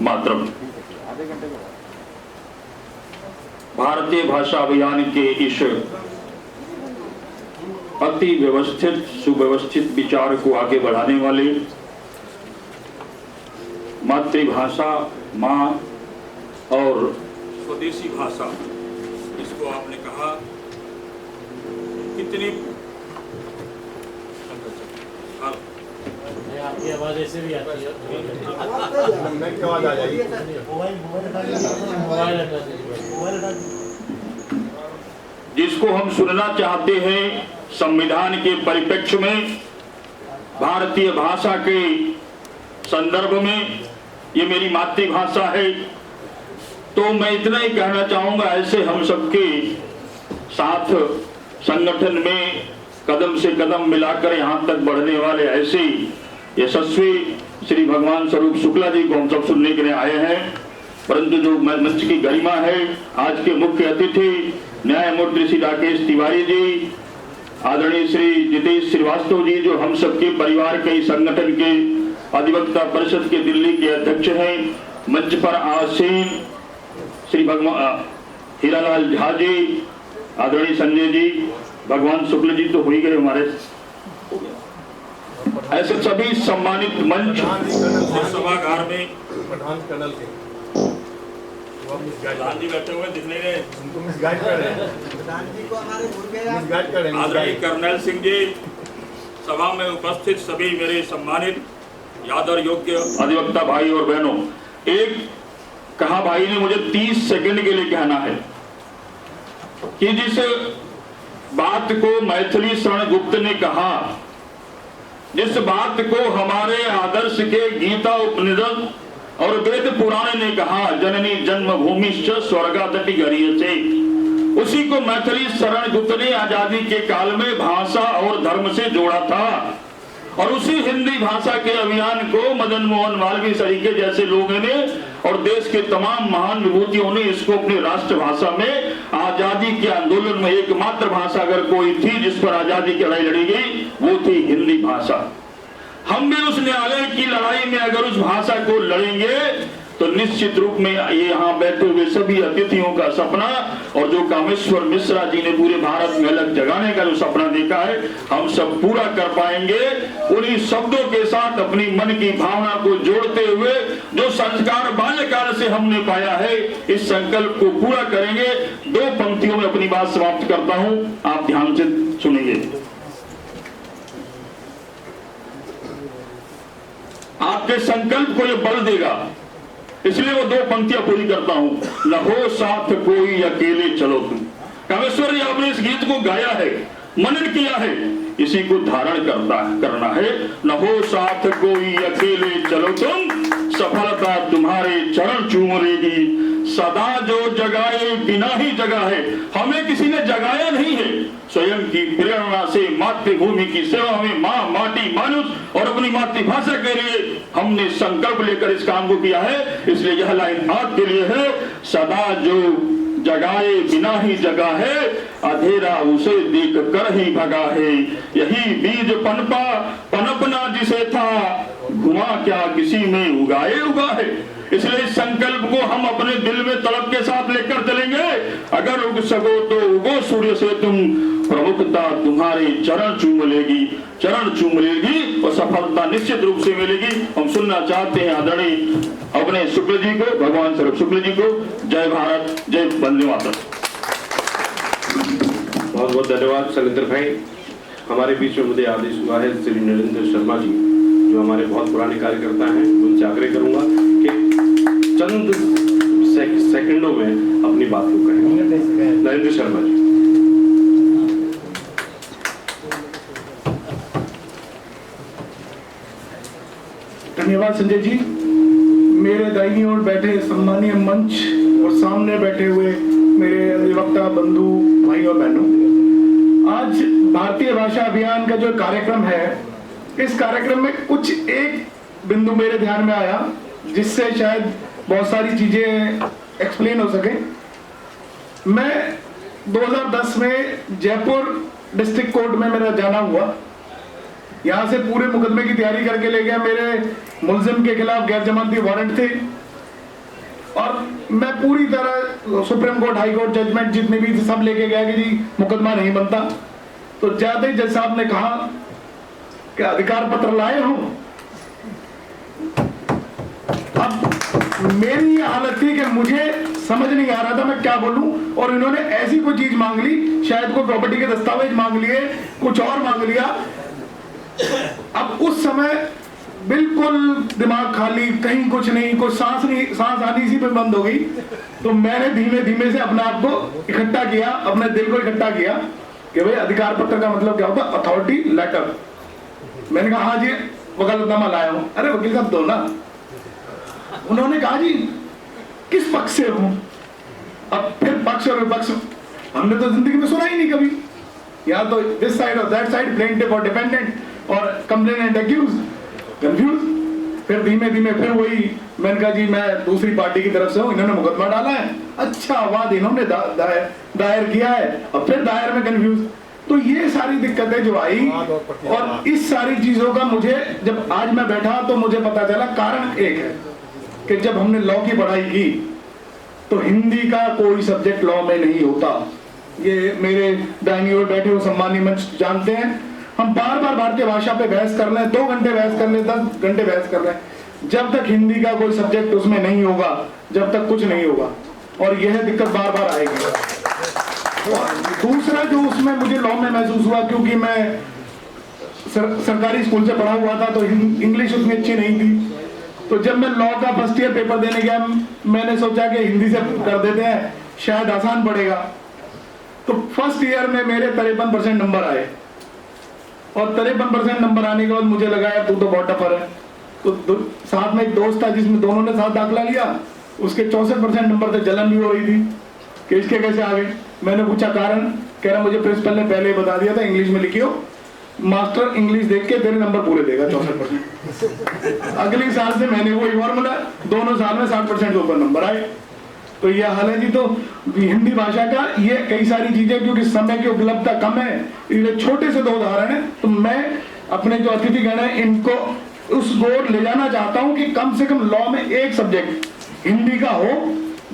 मातरम। भारतीय भाषा अभियान के इस अति व्यवस्थित सुव्यवस्थित विचार को आगे बढ़ाने वाले मातृभाषा माँ और स्वदेशी भाषा, इसको आपने कहा कितनी आपकी आवाज ऐसे भी आती है, आवाज आ जाएगी। जिसको हम सुनना चाहते हैं संविधान के परिप्रेक्ष्य में, भारतीय भाषा के संदर्भ में, ये मेरी मातृभाषा है। तो मैं इतना ही कहना चाहूंगा, ऐसे हम सबके साथ संगठन में कदम से कदम मिलाकर यहां तक बढ़ने वाले ऐसे यशस्वी श्री भगवान स्वरूप शुक्ला जी को हम सब सुनने के लिए आए हैं। परंतु जो मंच की गरिमा है, आज के मुख्य अतिथि न्यायमूर्ति श्री राकेश तिवारी जी, आदरणीय श्री जितेश श्रीवास्तव जी, जो हम सबके परिवार के संगठन के अधिवक्ता परिषद के दिल्ली के अध्यक्ष हैं, मंच पर आसीन श्री भगवान हीरालाल झा जी, आदरणीय संजय जी, भगवान शुक्ल जी तो हो ही गए हमारे, ऐसे सभी सम्मानित मंच सभागार में प्रधान कर्नल के प्रधान जी बैठे हुए दिखने गए, उनको मिसगाइड कर रहे हैं, प्रधान जी को हमारे मिसगाइड कर रहे हैं। आदरणीय कर्नल सिंह जी, सभा में उपस्थित सभी मेरे सम्मानित यादव योग्य अधिवक्ता भाई और बहनों, एक कहा भाई ने मुझे 30 सेकंड के लिए कहना है कि जिस बात को मैथिली शरण गुप्त ने कहा, जिस बात को हमारे आदर्श के गीता उपनिषद और वेद पुराण ने कहा, जननी जन्मभूमिश्च स्वर्गादपि गरीयसे, उसी को मैथिली शरण गुप्त ने आजादी के काल में भाषा और धर्म से जोड़ा था। और उसी हिंदी भाषा के अभियान को मदन मोहन मालवीय सरीखे जैसे लोगों ने और देश के तमाम महान विभूतियों ने इसको अपनी राष्ट्रभाषा में, आजादी के आंदोलन में एकमात्र भाषा अगर कोई थी जिस पर आजादी की लड़ाई लड़ी गई, वो थी हिंदी भाषा। हम भी उस न्यायालय की लड़ाई में अगर उस भाषा को लड़ेंगे तो निश्चित रूप में ये यहाँ बैठे हुए सभी अतिथियों का सपना, और जो कामेश्वर मिश्रा जी ने पूरे भारत में अलग जगाने का जो सपना देखा है, हम सब पूरा कर पाएंगे। उन्हीं शब्दों के साथ अपनी मन की भावना को जोड़ते हुए जो संस्कार बाल्यकाल से हमने पाया है, इस संकल्प को पूरा करेंगे। 2 पंक्तियों में अपनी बात समाप्त करता हूं, आप ध्यान से सुनिए। आपके संकल्प को यह बल देगा, इसलिए वो 2 पंक्तियां पूरी करता हूं। न हो साथ कोई अकेले चलो तुम। कामेश्वर जी, आपने इस गीत को गाया है, मनन किया है, इसी को धारण करना है। न हो साथ कोई अकेले चलो तुम, सफलता तुम्हारे चरण चूम लेगी। सदा जो जगाए बिना ही जगा है, हमें किसी ने जगाया नहीं है, स्वयं की प्रेरणा से मातृभूमि की सेवा में माँ, माटी, मानुष और अपनी मातृभाषा के लिए हमने संकल्प लेकर इस काम को किया है। इसलिए यह लाइन आपके लिए है। सदा जो जगाए बिना ही जगा है, अंधेरा उसे देख कर ही भगा है। यही बीज पनपना जिसे था, घुमा क्या किसी में उगाए उगा है। इसलिए इस संकल्प को हम अपने दिल में तड़प के साथ लेकर चलेंगे। अगर उग सको तो उगो सूर्य से तुम, प्रमुखता तुम्हारे चरण चूम लेगी, चरण चूम लेगी और सफलता निश्चित रूप से मिलेगी। हम सुनना चाहते हैं आदरणीय अपने शुक्ल जी को, भगवान स्वरूप शुक्ल जी को। जय भारत, जय वंदे मातरम। बहुत बहुत धन्यवाद शैलेंद्र भाई। हमारे बीच में मुझे आदेश हुआ है श्री नरेंद्र शर्मा जी, जो हमारे बहुत पुराने कार्यकर्ता हैं, उनसे आग्रह करूंगा कि चंद सेकंडों में अपनी बात को कहें। नरेंद्र शर्मा जी। धन्यवाद संजय जी। मेरे दाहिनी ओर बैठे सम्मानीय मंच और सामने बैठे हुए मेरे अधिवक्ता बंधु भाई और बहनों, आज भारतीय भाषा अभियान का जो कार्यक्रम है, इस कार्यक्रम में कुछ एक बिंदु मेरे ध्यान में आया जिससे शायद बहुत सारी चीजें एक्सप्लेन हो सके। मैं 2010 में जयपुर डिस्ट्रिक्ट कोर्ट में मेरा जाना हुआ। यहाँ से पूरे मुकदमे की तैयारी करके ले गया। मेरे मुलजिम के खिलाफ गैर जमानती वारंट थे। और मैं पूरी तरह Supreme Court, High Court judgement जितने भी थे सब लेके गया कि जी मुकदमा नहीं बनता। तो जाते जज साहब ने कहा कि अधिकार पत्र लाए हो। अब मेरी ये हालत थी कि मुझे समझ नहीं आ रहा था मैं क्या बोलूं, और इन्होंने ऐसी कोई चीज मांग ली, शायद कोई प्रॉपर्टी के दस्तावेज मांग लिए, कुछ और मांग लिया। अब उस समय बिल्कुल दिमाग खाली, कहीं कुछ नहीं, कोई सांस आनी इसी पे बंद हो गई। तो मैंने धीमे धीमे से अपने आप को इकट्ठा किया, अपने दिल को इकट्ठा किया कि भाई अधिकार पत्र का मतलब क्या होता है, अथॉरिटी लेटर। मैंने कहा हाँ जी वकालतनामा लाया हूं। अरे वकील साहब दो ना। उन्होंने कहा जी किस पक्ष से हूं। अब फिर पक्ष और विपक्ष हमने तो जिंदगी में सुना ही नहीं कभी। यहाँ तो दिस साइड और दैट साइड, प्लेंटिफ और डिफेंडेंट और कंप्लेनेंट एक्यूज, कंफ्यूज। फिर धीमे धीमे फिर वही, मैंने कहा जी मैं दूसरी पार्टी की तरफ से हूँ, इन्होंने मुकदमा डाला है। अच्छा वाद इन्होंने दायर किया है। अब फिर दायर में कंफ्यूज। तो ये सारी दिक्कतें जो आई, और इस सारी चीजों का मुझे जब आज मैं बैठा तो मुझे पता चला कारण एक है कि जब हमने लॉ की पढ़ाई की तो हिंदी का कोई सब्जेक्ट लॉ में नहीं होता। ये मेरे दाहिनी ओर बैठे हुए सम्मानीय मंच जानते हैं। हम बार बार भारतीय भाषा पे बहस कर लें, 2 घंटे बहस कर लें, 10 घंटे बहस कर लें, जब तक हिंदी का कोई सब्जेक्ट उसमें नहीं होगा, जब तक कुछ नहीं होगा। और यह दिक्कत बार बार आएगी। और दूसरा जो उसमें मुझे लॉ में महसूस हुआ, क्योंकि मैं सरकारी स्कूल से पढ़ा हुआ था तो इंग्लिश उतनी अच्छी नहीं थी। तो जब मैं लॉ का फर्स्ट ईयर पेपर देने गया, मैंने सोचा कि हिंदी से कर देते हैं, शायद आसान पड़ेगा। तो फर्स्ट ईयर में मेरे 53% नंबर आए, और 53% नंबर आने के बाद मुझे लगा यार तू तो बहुत टफर है। तो साथ में एक दोस्त था जिसमें दोनों ने साथ दाखिला लिया, उसके 64% नंबर थे। जलन भी हो रही थी कि इसके कैसे आ गए। मैंने पूछा कारण, कह रहा मुझे प्रिंसिपल ने पहले ही बता दिया था इंग्लिश में लिखियो, मास्टर इंग्लिश देख के तेरे नंबर पूरे देगा 64%। अगले साल से मैंने वही फॉर्मूला, दोनों साल में 60% के ऊपर नंबर आए। तो यह हाल है जी। तो हिंदी भाषा का ये कई सारी चीजें, क्योंकि समय की उपलब्धता कम है, इसलिए छोटे से 2 उदाहरण है। तो मैं अपने जो अतिथिगण है इनको उस ओर ले जाना चाहता हूं कि कम से कम लॉ में एक सब्जेक्ट हिंदी का हो,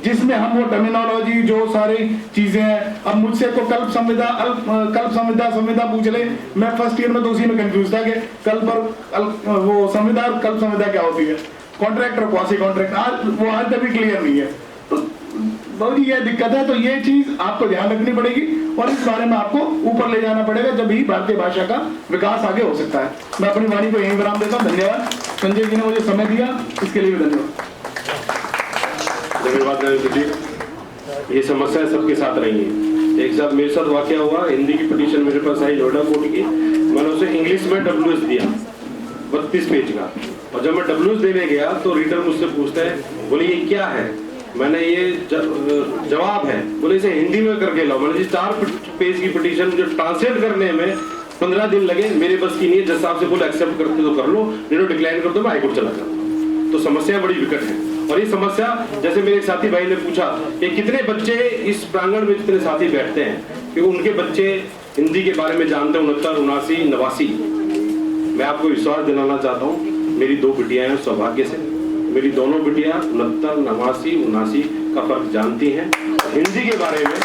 जिसमें हम वो टर्मिनोलॉजी जो सारी चीजें हैं। अब मुझसे को कल्प संविदा पूछ ले, मैं फर्स्ट ईयर में तो उसी में कंफ्यूज था कि कल्प और वो संविदा और कल्प संविदा क्या होती है, कॉन्ट्रैक्ट और क्वासी कॉन्ट्रैक्ट, आज तक भी क्लियर नहीं है। तो बहुत ही यह दिक्कत है। तो ये चीज आपको ध्यान रखनी पड़ेगी, और इस बारे में आपको ऊपर ले जाना पड़ेगा, जब ही भारतीय भाषा का विकास आगे हो सकता है। मैं अपनी वाणी को यहीं विराम देता हूँ। धन्यवाद। संजय जी ने मुझे समय दिया, इसके लिए भी धन्यवाद। धन्यवाद नरेंद्र जी। ये समस्या सबके साथ रही है। एक साथ मेरे साथ वाकया हुआ, हिंदी की पिटीशन मेरे पास आई नोएडा कोर्ट की। मैंने उसे इंग्लिश में WS दिया 32 पेज का, और जब मैं WS देने गया तो रीडर मुझसे पूछता है, बोले ये क्या है। मैंने ये जवाब है, बोले इसे हिंदी में करके लाओ। मैंने 4 पेज की पिटीशन मुझे ट्रांसलेट करने में 15 दिन लगे। मेरे बस की नहीं है। जज साहब से बोले एक्सेप्ट करते तो कर लो, नहीं तो डिक्लाइन कर दो, मैं हाईकोर्ट चला जाता। तो समस्या बड़ी विकट है। और ये समस्या, जैसे मेरे साथी भाई ने पूछा कि कितने बच्चे इस प्रांगण में जितने साथी बैठते हैं कि उनके बच्चे हिंदी के बारे में जानते हैं, 69, 79, 89। मैं आपको विश्वास दिलाना चाहता हूँ, मेरी 2 बिटियां हैं। सौभाग्य से मेरी दोनों बिटियां 69, 89, 79 का फर्क जानती हैं। हिंदी के बारे में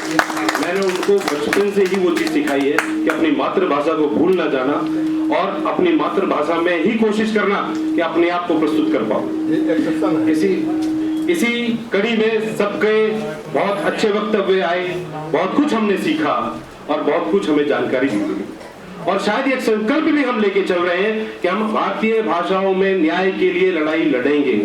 मैंने उनको बचपन से ही वो चीज सिखाई है कि अपनी मातृभाषा को भूल ना जाना, और अपनी मातृभाषा में ही कोशिश करना कि अपने आप को प्रस्तुत कर पाओ। इसी कड़ी में सबके बहुत अच्छे वक्तव्य आए, बहुत कुछ हमने सीखा और बहुत कुछ हमें जानकारी भी मिली। और शायद एक संकल्प भी हम लेके चल रहे हैं कि हम भारतीय भाषाओं में न्याय के लिए लड़ाई लड़ेंगे,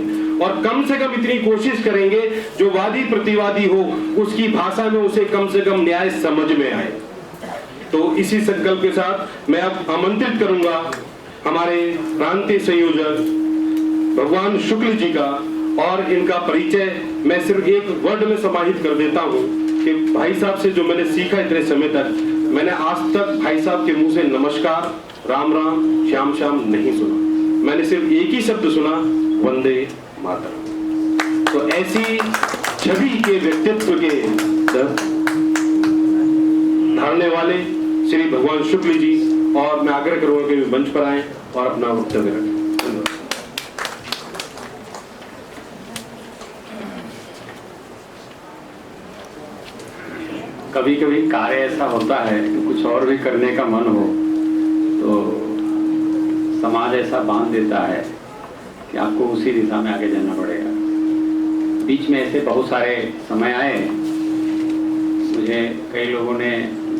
और कम से कम इतनी कोशिश करेंगे जो वादी प्रतिवादी हो उसकी भाषा में उसे कम से कम न्याय समझ में आए। तो इसी संकल्प के साथ मैं अब आमंत्रित करूंगा हमारे प्रांतीय संयोजक भगवान शुक्ल जी का, और इनका परिचय मैं सिर्फ एक वर्ड में समाहित कर देता हूं कि भाई साहब से जो मैंने सीखा इतने समय तक, मैंने आज तक भाई साहब के मुंह से नमस्कार, राम राम, श्याम श्याम नहीं सुना। मैंने सिर्फ एक ही शब्द सुना, वंदे मातरम। तो ऐसी छवि के व्यक्तित्व के धारने वाले श्री भगवान शुक्ल जी, और मैं आग्रह करूंगा कि मंच पर आए और अपना वक्तव्य रखें। कभी कभी कार्य ऐसा होता है कि कुछ और भी करने का मन हो तो समाज ऐसा बांध देता है कि आपको उसी दिशा में आगे जाना पड़ेगा। बीच में ऐसे बहुत सारे समय आए, मुझे कई लोगों ने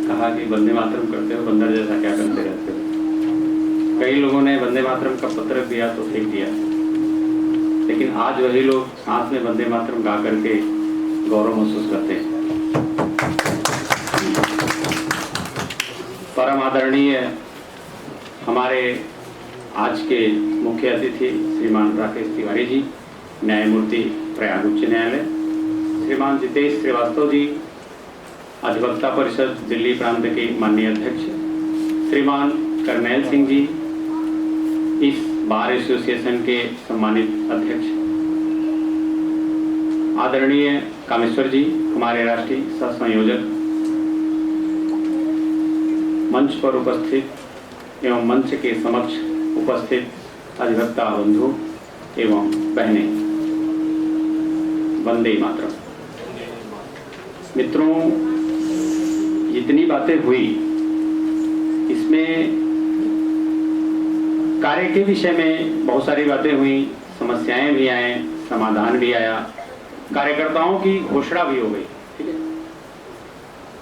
कहा कि वंदे मातरम करते हो, बंदर जैसा क्या करते रहते हो। कई लोगों ने वंदे मातरम का पत्र दिया तो फेंक दिया, लेकिन आज वही लोग साथ में वंदे मातरम गा करके गौरव महसूस करते हैं। परम आदरणीय हमारे आज के मुख्य अतिथि श्रीमान राकेश तिवारी जी, न्यायमूर्ति प्रयाग उच्च न्यायालय, श्रीमान जितेश श्रीवास्तव जी, अधिवक्ता परिषद दिल्ली प्रांत के माननीय अध्यक्ष, श्रीमान करनैल सिंह जी, इस बार एसोसिएशन के सम्मानित अध्यक्ष, आदरणीय कामेश्वर जी, हमारे राष्ट्रीय सह संयोजक, मंच पर उपस्थित एवं मंच के समक्ष उपस्थित अधिवक्ता बंधु एवं बहनें, वंदे मातरम। मित्रों, जितनी बातें हुई इसमें कार्य के विषय में बहुत सारी बातें हुई, समस्याएं भी आए, समाधान भी आया, कार्यकर्ताओं की घोषणा भी हो गई। ठीक है,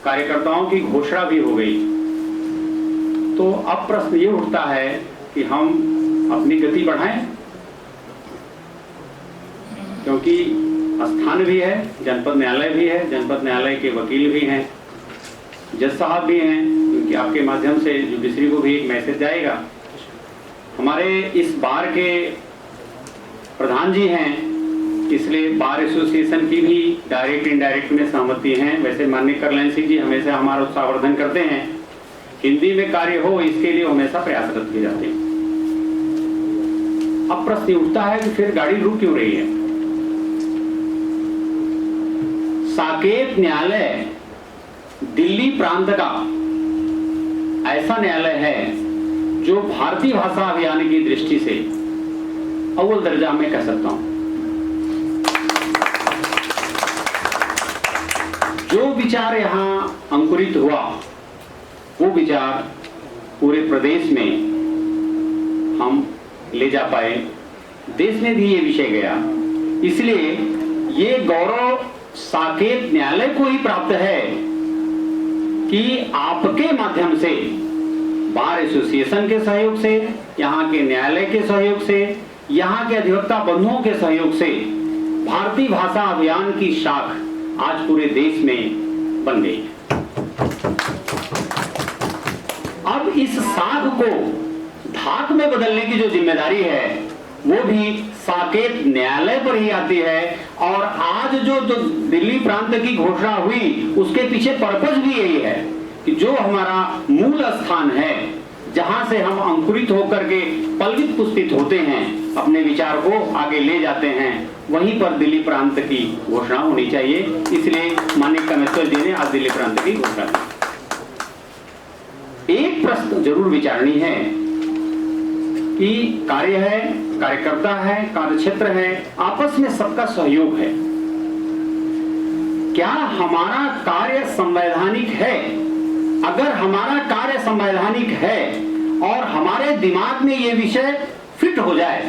कार्यकर्ताओं की घोषणा भी हो गई। तो अब प्रश्न ये उठता है कि हम अपनी गति बढ़ाएं, क्योंकि स्थान भी है, जनपद न्यायालय भी है, जनपद न्यायालय के वकील भी हैं, जज साहब भी हैं, क्योंकि आपके माध्यम से जुडिशरी को भी एक मैसेज जाएगा। हमारे इस बार के प्रधान जी हैं, इसलिए बार एसोसिएशन की भी डायरेक्ट इनडायरेक्ट में सहमति है। वैसे माननीय करनैल सिंह जी हमेशा हमारा उत्साहवर्धन करते हैं, हिंदी में कार्य हो इसके लिए हमेशा प्रयासरत किए जाते हैं। अब प्रश्न उठता है कि फिर गाड़ी रुक क्यों रही है? साकेत न्यायालय दिल्ली प्रांत का ऐसा न्यायालय है जो भारतीय भाषा अभियान की दृष्टि से अव्वल दर्जा में कह सकता हूं। जो विचार यहां अंकुरित हुआ वो विचार पूरे प्रदेश में हम ले जा पाए, देश में भी ये विषय गया। इसलिए ये गौरव साकेत न्यायालय को ही प्राप्त है कि आपके माध्यम से, बार एसोसिएशन के सहयोग से, यहाँ के न्यायालय के सहयोग से, यहाँ के अधिवक्ता बंधुओं के सहयोग से भारतीय भाषा अभियान की शाख आज पूरे देश में बन गई है। अब इस शाख को धाक में बदलने की जो जिम्मेदारी है वो भी साकेत न्यायालय पर ही आती है। और आज जो दिल्ली प्रांत की घोषणा हुई उसके पीछे पर्पस भी यही है कि जो हमारा मूल स्थान है, जहां से हम अंकुरित होकर के पल्वित पुष्पित होते हैं, अपने विचार को आगे ले जाते हैं, वहीं पर दिल्ली प्रांत की घोषणा होनी चाहिए। इसलिए माननीय कामेश्वर जी ने आज दिल्ली प्रांत की घोषणा की। एक प्रश्न जरूर विचारणी है कि कार्य है, कार्यकर्ता है, कार्यक्षेत्र है, आपस में सबका सहयोग है। क्या हमारा कार्य संवैधानिक है? अगर हमारा कार्य संवैधानिक है और हमारे दिमाग में ये विषय फिट हो जाए,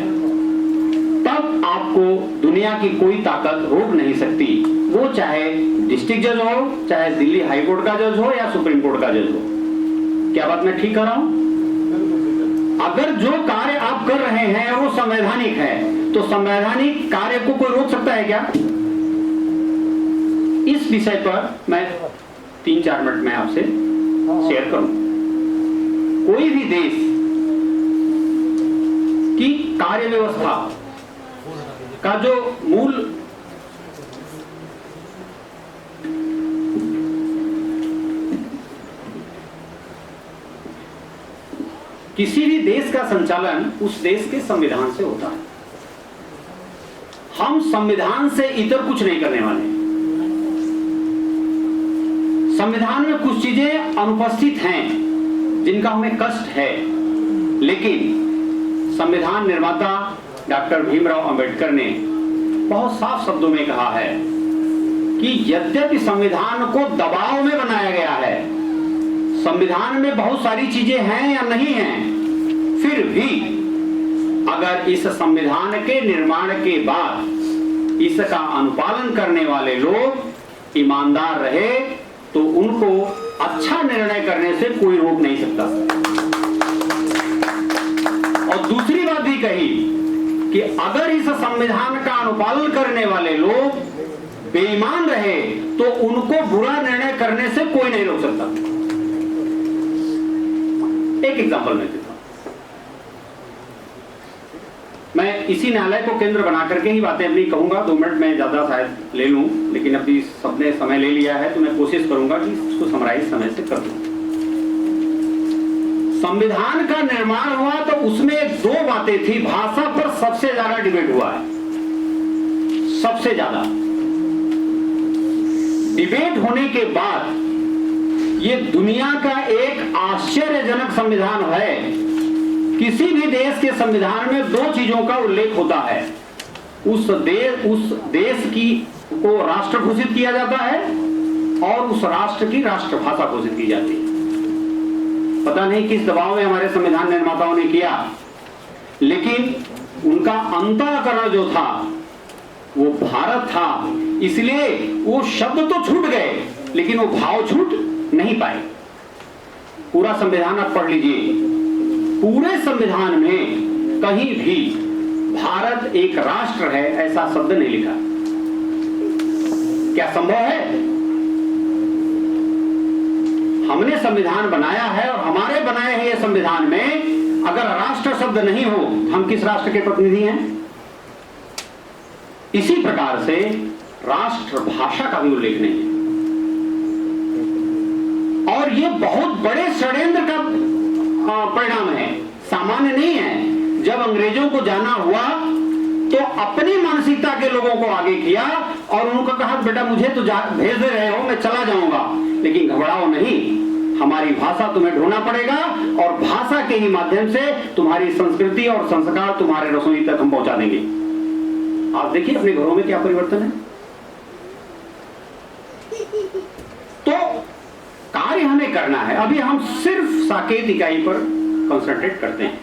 तब आपको दुनिया की कोई ताकत रोक नहीं सकती। वो चाहे डिस्ट्रिक्ट जज हो, चाहे दिल्ली हाई कोर्ट का जज हो या सुप्रीम कोर्ट का जज हो। क्या बात मैं ठीक कर रहा हूं? अगर जो कार्य आप कर रहे हैं वो संवैधानिक है, तो संवैधानिक कार्य को कोई रोक सकता है क्या? इस विषय पर मैं 3-4 मिनट में आपसे शेयर करूं। कोई भी देश की कार्य व्यवस्था का जो मूल किसी भी देश का संचालन उस देश के संविधान से होता है। हम संविधान से इतर कुछ नहीं करने वाले। संविधान में कुछ चीजें अनुपस्थित हैं जिनका हमें कष्ट है, लेकिन संविधान निर्माता डॉक्टर भीमराव अंबेडकर ने बहुत साफ शब्दों में कहा है कि यद्यपि संविधान को दबाव में बनाया गया है, संविधान में बहुत सारी चीजें हैं या नहीं हैं, फिर भी अगर इस संविधान के निर्माण के बाद इसका अनुपालन करने वाले लोग ईमानदार रहे तो उनको अच्छा निर्णय करने से कोई रोक नहीं सकता। और दूसरी बात भी कही कि अगर इस संविधान का अनुपालन करने वाले लोग बेईमान रहे तो उनको बुरा निर्णय करने से कोई नहीं रोक सकता। एक एग्जांपल मैं देता हूं। मैं इसी न्यायालय को केंद्र बना करके ही बातें अपनी कहूंगा। 2 मिनट में ज्यादा शायद ले लूं, लेकिन अभी सबने समय ले लिया है तो मैं कोशिश करूंगा कि इसको समराइज समय से कर दूं। संविधान का निर्माण हुआ तो उसमें 2 बातें थी। भाषा पर सबसे ज्यादा डिबेट हुआ है, सबसे ज्यादा डिबेट होने के बाद ये दुनिया का एक आश्चर्यजनक संविधान है। किसी भी देश के संविधान में 2 चीजों का उल्लेख होता है। उस देश की को राष्ट्र घोषित किया जाता है और उस राष्ट्र की राष्ट्रभाषा घोषित की जाती है। पता नहीं किस दबाव में हमारे संविधान निर्माताओं ने किया, लेकिन उनका अंतःकरण जो था वो भारत था, इसलिए वो शब्द तो छूट गए लेकिन वो भाव छूट नहीं पाए। पूरा संविधान आप पढ़ लीजिए, पूरे संविधान में कहीं भी भारत एक राष्ट्र है ऐसा शब्द नहीं लिखा। क्या संभव है? हमने संविधान बनाया है और हमारे बनाए हुए संविधान में अगर राष्ट्र शब्द नहीं हो, हम किस राष्ट्र के प्रतिनिधि हैं? इसी प्रकार से राष्ट्रभाषा का भी उल्लेख नहीं है। और यह बहुत बड़े षड्यंत्र का परिणाम है, सामान्य नहीं है। जब अंग्रेजों को जाना हुआ तो अपनी मानसिकता के लोगों को आगे किया और उनको कहा बेटा मुझे तो भेज दे रहे हो, मैं चला जाऊंगा, लेकिन घबराओ नहीं, हमारी भाषा तुम्हें ढूंढना पड़ेगा और भाषा के ही माध्यम से तुम्हारी संस्कृति और संस्कार तुम्हारे रसोई तक हम पहुंचा देंगे। आप देखिए अपने घरों में क्या परिवर्तन है। तो कार्य हमें करना है। अभी हम सिर्फ साकेत इकाई पर कंसंट्रेट करते हैं।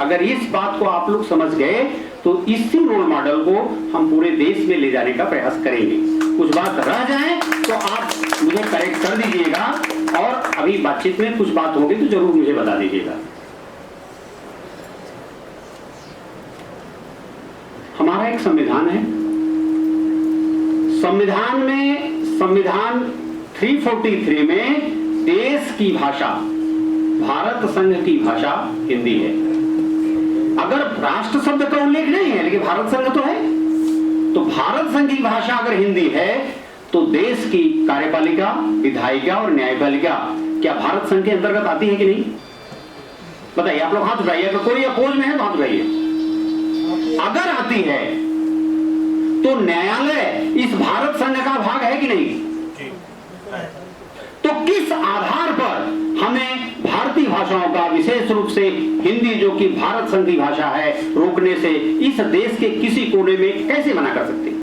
अगर इस बात को आप लोग समझ गए तो इसी रोल मॉडल को हम पूरे देश में ले जाने का प्रयास करेंगे। कुछ बात रह जाए तो आप मुझे करेक्ट कर दीजिएगा और अभी बातचीत में कुछ बात होगी तो जरूर मुझे बता दीजिएगा। हमारा एक संविधान है। संविधान 343 में देश की भाषा, भारत संघ की भाषा हिंदी है। अगर राष्ट्र शब्द का उल्लेख नहीं है लेकिन भारत संघ तो है, तो भारत संघ की भाषा अगर हिंदी है तो देश की कार्यपालिका, विधायिका और न्यायपालिका क्या भारत संघ के अंतर्गत आती है कि नहीं? बताइए, आप लोग हाथ उठाइए। अगर कोई अपोज में है तो हाथ उठाइए। अगर आती है तो न्यायालय इस भारत संघ का भाग है कि नहीं? तो किस आधार पर हमें भारतीय भाषाओं का, विशेष रूप से हिंदी जो कि भारत संघ की भाषा है, रोकने से इस देश के किसी कोने में कैसे मना कर सकते हैं?